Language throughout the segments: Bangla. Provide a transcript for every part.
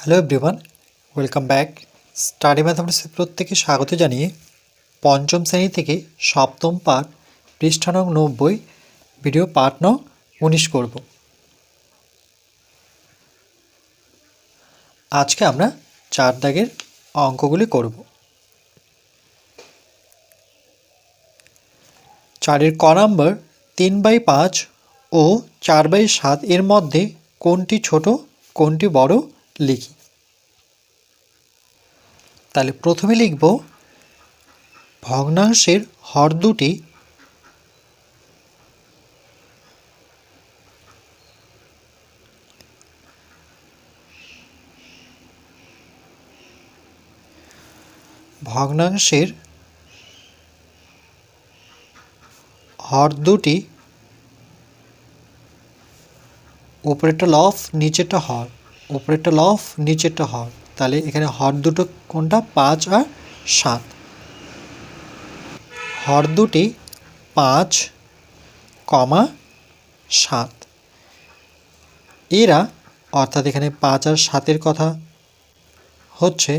Hello everyone, welcome back. Study ম্যাথামেটিক্সে প্রত্যেকে স্বাগত জানিয়ে পঞ্চম শ্রেণী থেকে সপ্তম পাঠ পৃষ্ঠা নং 90 ভিডিও পাঠ নং 19 করব। আজকে আমরা 4 দাগের অঙ্কগুলি করব। 4-এর ক নাম্বার 3/5 ও 4/7 এর মধ্যে কোনটি ছোট কোনটি বড় লিখি। তাহলে প্রথমে লিখব ভগ্নাংশের হর দুটি ভগ্নাংশের হর দুটি উপরেরটা লফ নিচেরটা হর, উপরেরটা লফ নিচেরটা হর। তাহলে এখানে হর দুটো কোনটা 5 আর 7। হর দুটি 5, 7। এরা অর্থাৎ এখানে 5 আর 7-এর কথা হচ্ছে,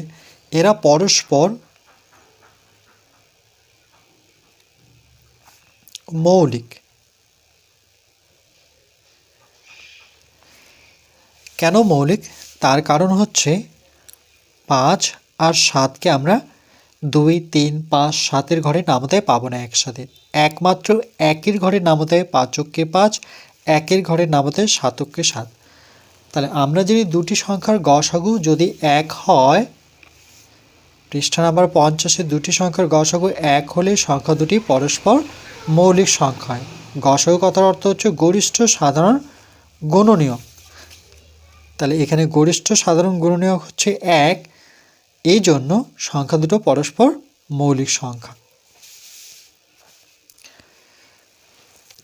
এরা পরস্পর মৌলিক। কেন মৌলিক? তার কারণ হচ্ছে 5 আর 7কে আমরা 2, 3, 5, 7-এর ঘরে নামতে পাবো না একসাথে। একমাত্র একের ঘরে নামতে 5-কে 5, একের ঘরে নামতে 7-কে 7। তাহলে আমরা যদি দুটি সংখ্যার গসাগু যদি 1 হয়, পৃষ্ঠা নাম্বার 50-এ দুটি সংখ্যার গসাগু 1 হলে সংখ্যা দুটি পরস্পর মৌলিক সংখ্যা হয়। গসাগু কথার অর্থ হচ্ছে গরিষ্ঠ সাধারণ গুণনীয়ক। তাহলে এখানে গরিষ্ঠ সাধারণ গুণনীয়ক হচ্ছে 1, এই জন্য সংখ্যা দুটো পরস্পর মৌলিক সংখ্যা।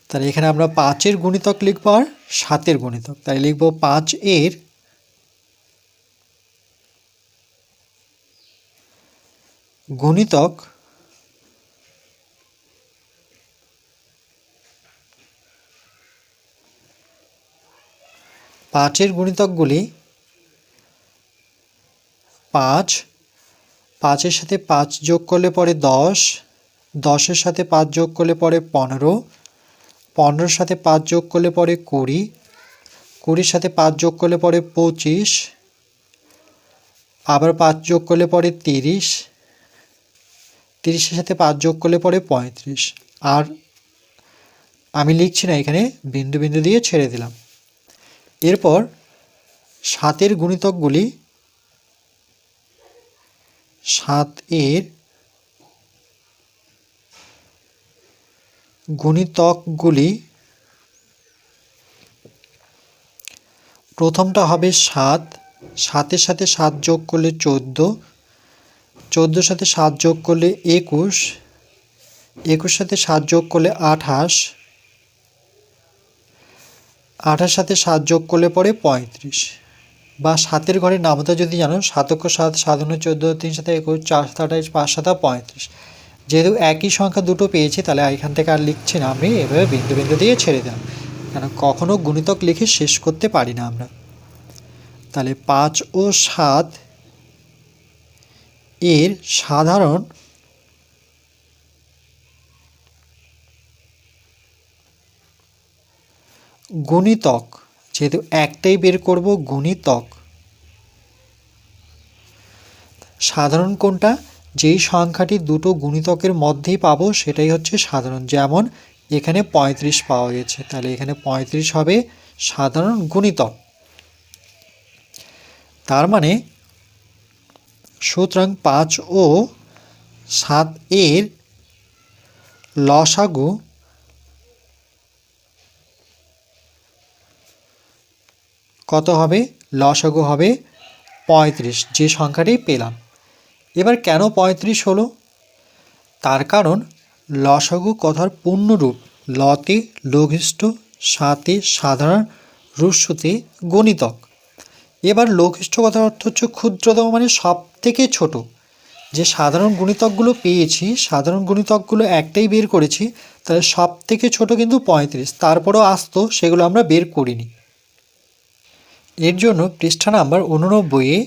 তাহলে এখানে আমরা 5-এর গুণিতক লিখব আর 7-এর গুণিতক। তাই লিখব 5-এর গুণিতক পাঁচের গুণিতকগুলি 5, 5-এর সাথে 5 যোগ করলে পরে 10, 10-এর সাথে 5 যোগ করলে পরে 15, 15-এর সাথে 5 যোগ করলে পরে 20, 20-এর সাথে 5 যোগ করলে পরে 25, আবার 5 যোগ করলে পরে 30, 30-এর সাথে 5 যোগ করলে পরে 35। আর আমি লিখছি না, এখানে বিন্দু বিন্দু দিয়ে ছেড়ে দিলাম। এরপর 7-এর গুণিতকগুলি 7-এর গুণিতকগুলি প্রথমটা হবে 7, 7-এর সাথে 7 যোগ করলে 14, 14-এর সাথে 7 যোগ করলে 21, 21-এর সাথে 7 যোগ করলে 28, 28-এর সাথে 7 যোগ করলে পরে 35। বা 7-এর ঘরে নামতা যদি জানো, 7-ক 7, 7 × 14, 3 × 7 21, 4 × 28, 5 × 7 35। যেহেতু একই সংখ্যা দুটো পেয়েছি, তাহলে এখান থেকে আর লিখছি না, আমি এভাবে বিন্দু বিন্দু দিয়ে ছেড়ে দিলাম, কেন কখনো গুণিতক লিখে শেষ করতে পারি না আমরা। তাহলে 5 ও 7 এর সাধারণ গুণিতক, যেহেতু একটাই বের করব, গুণিতক সাধারণ কোনটা? যেই সংখ্যাটি দুটো গুণিতকের মধ্যেই পাবো সেটাই হচ্ছে সাধারণ। যেমন এখানে 35 পাওয়া গেছে, তাহলে এখানে 35 হবে সাধারণ গুণিতক। তার মানে সুতরাং 5 ও 7 এর লসাগু কত হবে? লসাগু হবে 35, যে সংখ্যাটি পেলাম। এবার কেন 35 হলো? তার কারণ লসাগু কথার পূর্ণরূপ লতে লঘিষ্ঠ, সাতে সাধারণ, হ্রস্বতে গণিতক। এবার লঘিষ্ঠ কথার অর্থ হচ্ছে ক্ষুদ্রতম, মানে সব থেকে ছোট। যে সাধারণ গুণিতকগুলো পেয়েছি, সাধারণ গুণিতকগুলো একটাই বের করেছি, তাহলে সব থেকে ছোট কিন্তু 35। তারপরেও আসতো, সেগুলো আমরা বের করিনি। এর জন্য পৃষ্ঠা নাম্বার 89-এ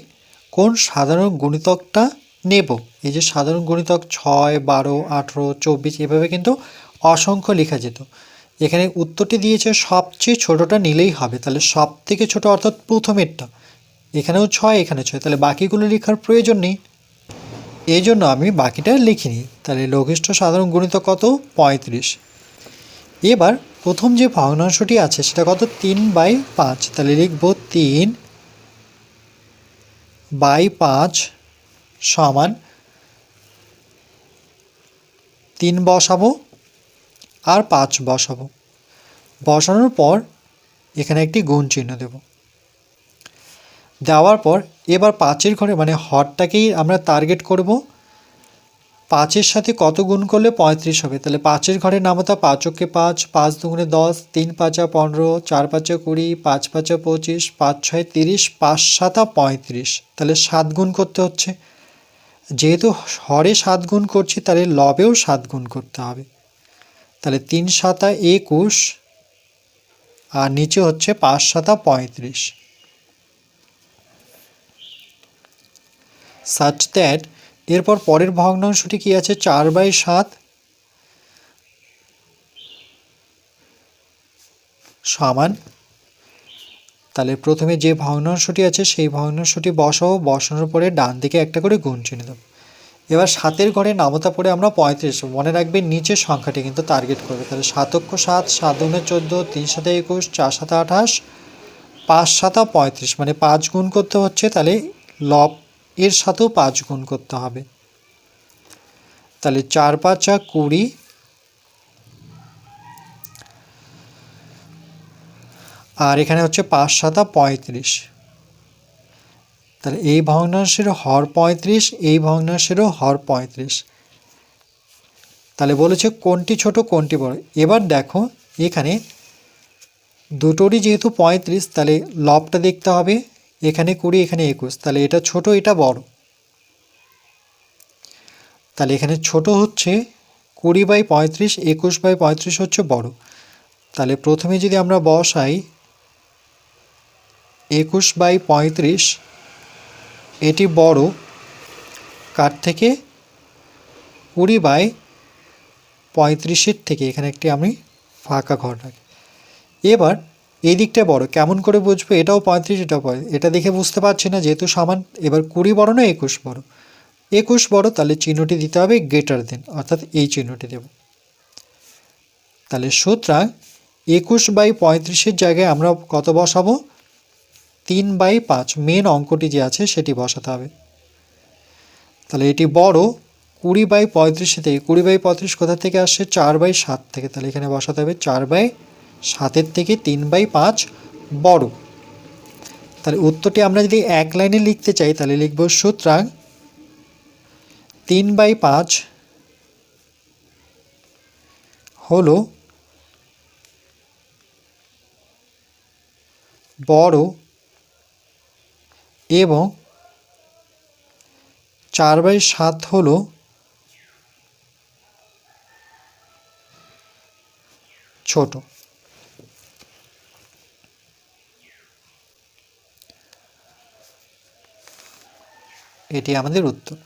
কোন সাধারণ গুণিতকটা নেব। এই যে সাধারণ গুণিতক 6, 12, 18, 24 এভাবে কিন্তু অসংখ্য লেখা যেত। এখানে উত্তরটি দিয়েছে সবচেয়ে ছোটটা নিলেই হবে, তাহলে সব থেকে ছোট অর্থাৎ প্রথমেরটা। এখানেও 6, এখানে 6, তাহলে বাকিগুলো লেখার প্রয়োজন নেই, এই জন্য আমি বাকিটা লিখিনি। তাহলে লঘিষ্ঠ সাধারণ গুণিতক কত? 35। এবার প্রথম যে ভগ্নাংশটি আছে সেটা কত? 3/5। তাহলে লিখব 3/5 সমান 3 বসাবো আর 5 বসাবো। বসানোর পর এখানে একটি গুণ চিহ্ন দেব। দেওয়ার পর এবার 5-এর ঘরে মানে হরটাকেই আমরা টার্গেট করব। 5-এর সাথে কত গুণ করলে 35 হবে? তাহলে 5-এর ঘরে নামতা 5 × 5, 5 × 2 = 10, 3 × 5 = 15, 4 × 5 = 20, 5 × 5 = 25, 5 × 6 = 30, 5 × 7 = 35। তাহলে 7 গুণ করতে হচ্ছে। যেহেতু হরে 7 গুণ করছি তাহলে লবেও 7 গুণ করতে হবে। তাহলে 3 × 7 = 21 আর নিচে হচ্ছে 5 × 7 = 35। such that এরপর পরের ভগ্নাংশটি কি আছে? 4/7 সমান, তাহলে প্রথমে যে ভগ্নাংশটি আছে সেই ভগ্নাংশটি বসাবো, বসানোর পরে ডান দিকে একটা করে গুণ চিহ্ন দেবো। এবার 7-এর ঘরে নামতা পড়ে আমরা 35, মনে রাখবেন নিচের সংখ্যাটি কিন্তু টার্গেট করবে। তাহলে 7 × 7, 7 × 2 = 14, 3 × 7 = 21, 4 × 7 = 28, 5 × 7 = 35, মানে 5 গুণ করতে হচ্ছে, তাহলে লব এর সাথেও 5 গুণ করতে হবে। তাহলে 4 × 5 = 20 আর এখানে হচ্ছে 5 × 7 = 35। তাহলে এই ভগ্নাংশের হর 35, এই ভগ্নাংশেরও হর 35। তাহলে বলেছে কোনটি ছোট কোনটি বড়। এবার দেখো এখানে দুটোরই যেহেতু 35, তাহলে লবটা দেখতে হবে। এখানে 20, এখানে 21, তাহলে এটা ছোট এটা বড়। তাহলে এখানে ছোট হচ্ছে 20/35, 21/35 হচ্ছে বড়। তাহলে প্রথমে যদি আমরা বসাই 21/35, এটি বড় কার থেকে? 20/35 থেকে। এখানে একটি আমি ফাঁকা ঘর রাখি। এবার এই দিকটা বড়, কেমন করে বুঝবো? এটাও 35, এটাও 35, এটা দেখে বুঝতে পারছি না যেহেতু সমান। এবার 20 বড় না 21 বড়? 21 বড়, তাহলে চিহ্নটি দিতে হবে গ্রেটার দেন, অর্থাৎ এই চিহ্নটি দেব। তাহলে সুতরাং 21/35-এর জায়গায় আমরা কত বসাবো? 3/5, মেন অঙ্কটি যে আছে সেটি বসাতে হবে। তাহলে এটি বড় 20/35 থেকে। 20/35 কোথা থেকে আসছে? 4/7 থেকে। তাহলে এখানে বসাতে হবে 4/7 থেকে 3/5 বড়। তাহলে উত্তরটি আমরা যদি এক লাইনে লিখতে চাই তাহলে লিখব সুতরাং 3/5 হলো বড় এবং 4/7 হলো ছোট। এটি আমাদের উত্তর।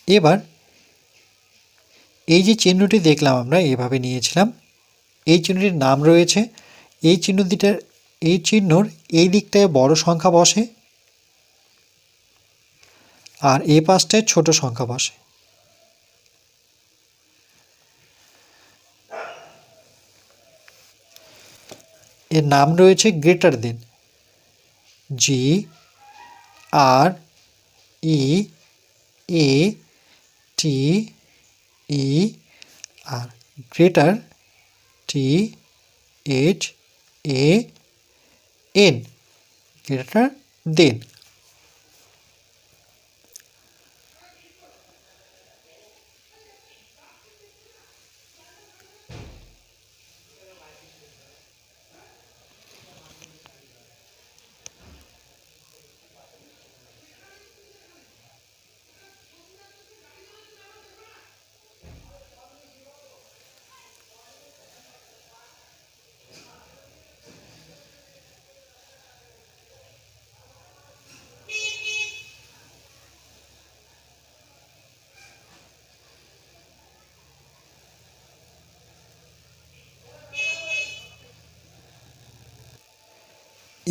এবার এই যে চিহ্নটি দেখলাম আমরা এভাবে নিয়েছিলাম, এই চিহ্নটির নাম রয়েছে। এই চিহ্নর এই দিকটায় বড় সংখ্যা বসে আর এই পাশটায় ছোট সংখ্যা বসে। এর নাম রয়েছে greater than, GREATER, greater THAN, greater than.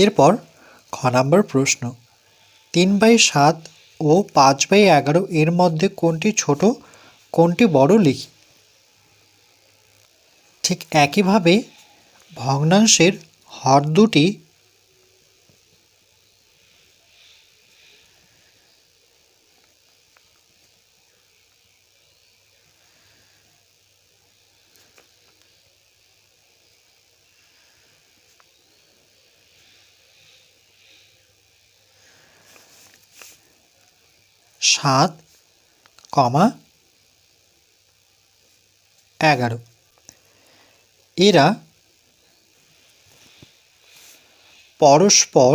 এরপর খ নম্বর প্রশ্ন, 3/7 ও 5/11 এর মধ্যে কোনটি ছোট কোনটি বড় লিখি। ঠিক একইভাবে ভগ্নাংশের হর দুটি সাত, 11 এরা পরস্পর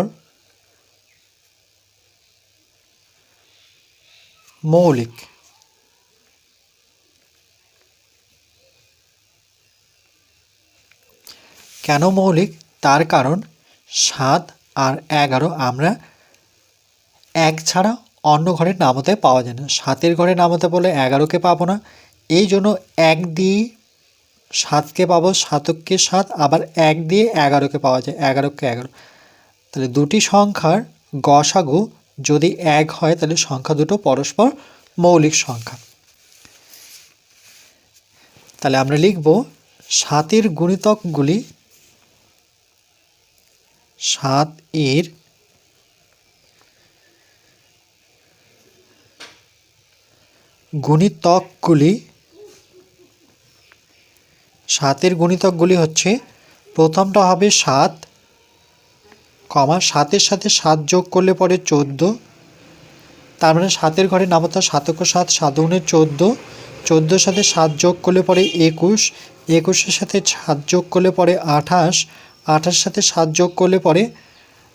মৌলিক। কেন মৌলিক? তার কারণ 7 আর 11 আমরা এক ছাড়া অন্য ঘরের নামতে পাওয়া যায় না। 7-এর ঘরে নামতে বলে 11কে পাবো না, এই জন্য 1 দিয়ে 7কে পাবো, 7কে 7, আবার 1 দিয়ে 11কে পাওয়া যায়, 11কে 11। তাহলে দুটি সংখ্যার গসাগু যদি 1 হয় তাহলে সংখ্যা দুটো পরস্পর মৌলিক সংখ্যা। তাহলে আমরা লিখব 7-এর গুণিতকগুলি, 7-এর গুণিতকগুলি, 7-এর গুণিতকগুলি হচ্ছে, প্রথমটা হবে 7, 7-এর সাথে 7 যোগ করলে পরে 14, তার মানে 7-এর ঘরে নামতা 7কে 7, 7 গুণে 14, 14-এর সাথে 7 যোগ করলে পরে 21, 21-এর সাথে 7 যোগ করলে পরে 28, 28-এর সাথে 7 যোগ করলে পরে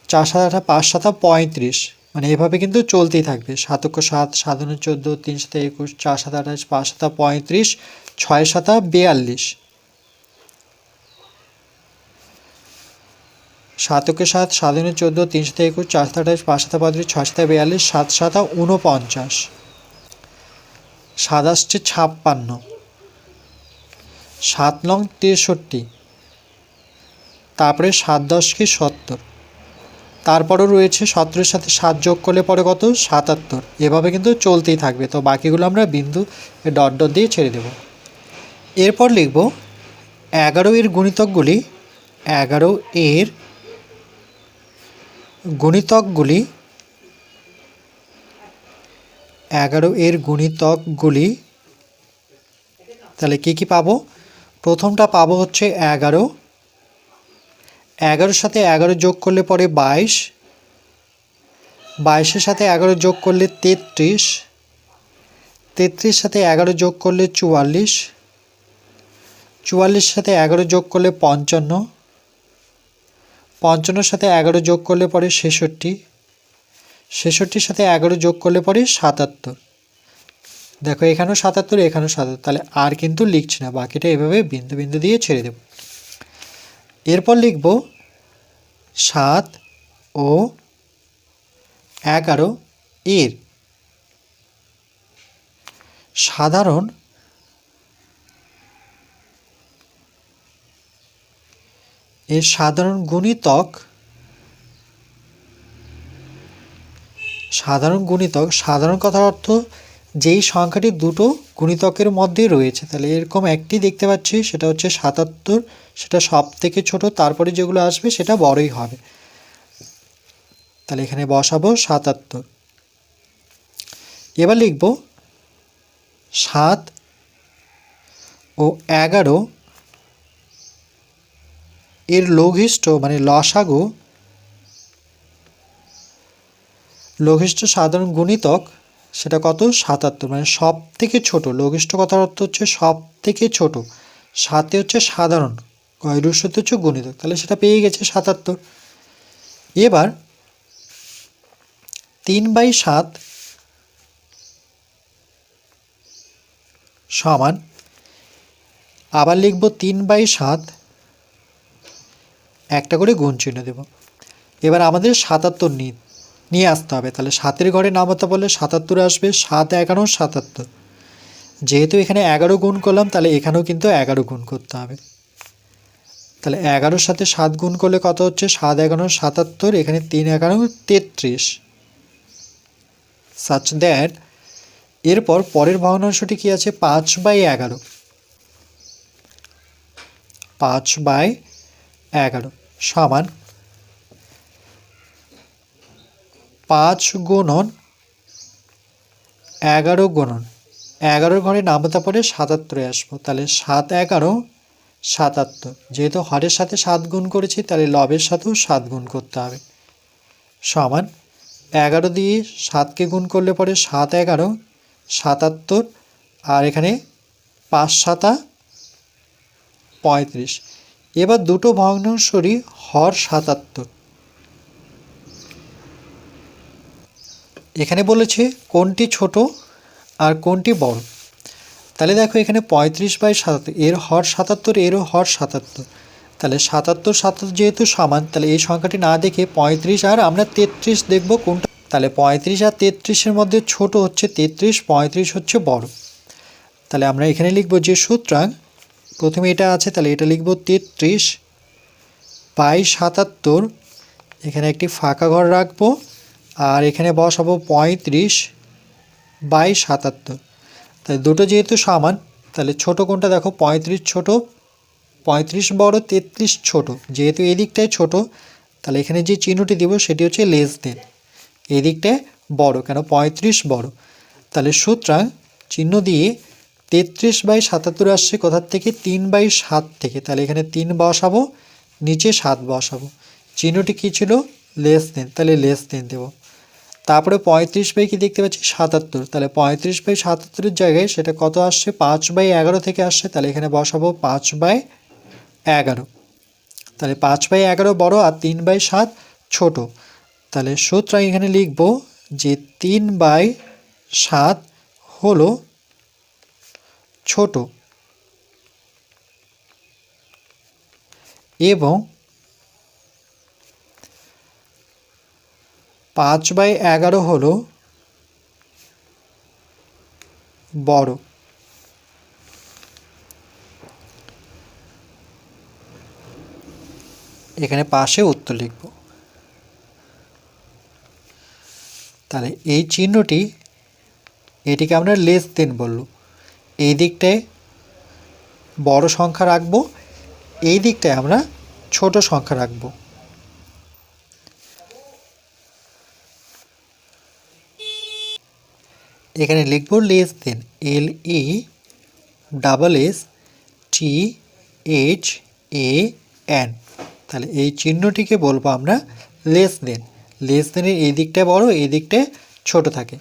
4 7 8 5 7 35, মানে এভাবে কিন্তু চলতেই থাকবে। 7কে 7, 7 গুণে 14, 3 7 21, 4 7 28, 5 7 35, 6 7 42, 7কে 7, 7 গুণে 14, 3 7 21, 4 7 28, 5 7 35, 6 7 42, 7 7 49, 7 আসছে 56, 7 9 63, তারপরে 7 10 কি 70, তারপরেও রয়েছে 17-এর সাথে 7 যোগ করলে পরে কত 77, এভাবে কিন্তু চলতেই থাকবে। তো বাকিগুলো আমরা বিন্দু ডট ডট দিয়ে ছেড়ে দেব। এরপর লিখব 11-এর গুণিতকগুলি, 11-এর গুণিতকগুলি, 11-এর গুণিতকগুলি, তাহলে কি পাবো? প্রথমটা পাবো হচ্ছে 11, 11-এর সাথে 11 যোগ করলে পরে 22, 22-এর সাথে 11 যোগ করলে 33, 33-এর সাথে 11 যোগ করলে 44, 44-এর সাথে 11 যোগ করলে 55, 55-এর সাথে 11 যোগ করলে পরে 66, 66-এর সাথে 11 যোগ করলে পরে 77। দেখো এখানেও 77, এখানেও 77, তাহলে আর কিন্তু লিখছি না, বাকিটা এভাবে বিন্দু বিন্দু দিয়ে ছেড়ে দেব। এরপর লিখব 7 ও 11 এর সাধারণ গুণিতক, সাধারণ কথার অর্থ যেই সংখ্যাটি দুটো গুণিতকের মধ্যে রয়েছে। তাহলে এরকম একটি দেখতে পাচ্ছি, সেটা হচ্ছে 77, সেটা সব থেকে ছোট, তারপরে যেগুলো আসবে সেটা বড়ই হবে। তাহলে এখানে বসাবো 77। এবার লিখব 7 ও 11 এর লঘিষ্ঠ মানে লসাগু, লঘিষ্ঠ সাধারণ গুণিতক সেটা কত 77, মানে সব থেকে ছোট। লঘিষ্ঠ কথার অর্থ হচ্ছে সব থেকে ছোট, 7 হচ্ছে সাধারণ, গয়রুর সাথে হচ্ছে গুণিতক, তাহলে সেটা পেয়ে গেছে 77। এবার 3/7 সমান, আবার লিখব 3/7, একটা করে গুণ চিহ্ন দেব। এবার আমাদের 77 নিয়ে আসতে হবে। তাহলে 7-এর ঘরে নামাতে বললে 77 আসবে, 7 11 77। যেহেতু এখানে 11 গুণ করলাম, তাহলে এখানেও কিন্তু 11 গুণ করতে হবে। তাহলে 11-র সাথে 7 গুণ করলে কত হচ্ছে? 7 11 77, এখানে 3 11 33। সাচ দ্যাট এরপর পরের ভগ্নাংশটি কি আছে? 5/11। 5/11 সমান 5 গুণন 11 গুণন 11 ঘরে নামতা পরে 77-এ আসবো। তাহলে 7 11 77। যেহেতু হরের সাথে 7 গুণ করেছি তাহলে লবের সাথেও 7 গুণ করতে হবে। সমান 11 দিয়ে 7কে গুণ করলে পরে 7 11 77, আর এখানে 5 7 35। এবার দুটো ভগ্নাংশরই হর 77। এখানে বলেছে কোনটি ছোট আর কোনটি বড়। তাহলে দেখো এখানে 35/77, এর হর 77, এরও হর 77। তাহলে 77 77 যেহেতু সমান, তাহলে এই সংখ্যাটি না দেখে 35 আর আমরা 33 দেখব কোনটা। তাহলে 35 আর 33-এর মধ্যে ছোট হচ্ছে 33, 35 হচ্ছে বড়। তাহলে আমরা এখানে লিখব যে সুতরাং প্রথমে এটা আছে, তাহলে এটা লিখব 33/77। এখানে একটি ফাঁকা ঘর রাখবো আর এখানে বসাবো 35/77। তাহলে দুটো যেহেতু সমান, তাহলে ছোট কোনটা দেখো? 35 ছোট, 35 বড়, 33 ছোট। যেহেতু এই দিকটাই ছোট, তাহলে এখানে যে চিহ্নটি দিব সেটি হচ্ছে লেস দেন। এই দিকটায় বড়, কেন? 35 বড়। তাহলে সুতরাং চিহ্ন দিয়ে 33/77 আসছে কোথার থেকে? 3/7 থেকে। তাহলে এখানে 3 বসাবো, নিচে 7 বসাবো। চিহ্নটি কী ছিল? লেস দেন, তাহলে লেস দেন দেব। তারপরে 35 কি দেখতে পাচ্ছি? 77। তাহলে 35/77-এর জায়গায় সেটা কত আসছে? 5/11 থেকে আসছে। তাহলে এখানে বসাবো 5/11। তাহলে 5/11 বড় আর 3/7 ছোট। তাহলে সুতরাং এখানে লিখব যে 3/7 হলো ছোট এবং 5/11 হলো বড়। এখানে পাশে উত্তর লিখব। তাহলে এই চিহ্নটি, এটিকে আমরা লেস দেন বলল। এই দিকটায় বড় সংখ্যা রাখবো, এই দিকটায় আমরা ছোট সংখ্যা রাখবো। এখানে লিখব লেস দেন, LESSTHAN। তাহলে এই চিহ্নটিকে বলবো আমরা লেস দেন। লেস দেনের এই দিকটায় বড়, এই দিকটায় ছোট থাকে।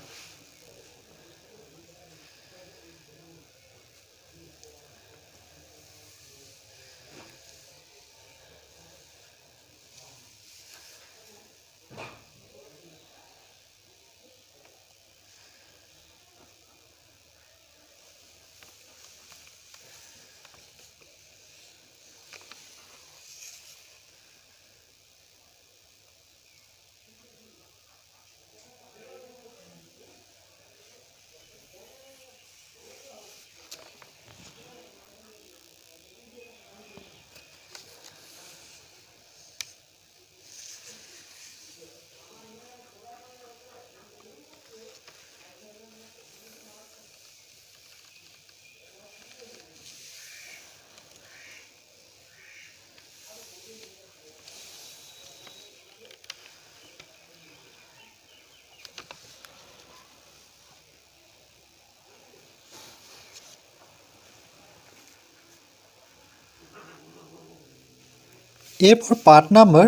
এরপর পার্ট নাম্বার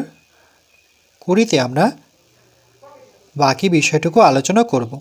20-তে আমরা বাকি বিষয়টুকু আলোচনা করব।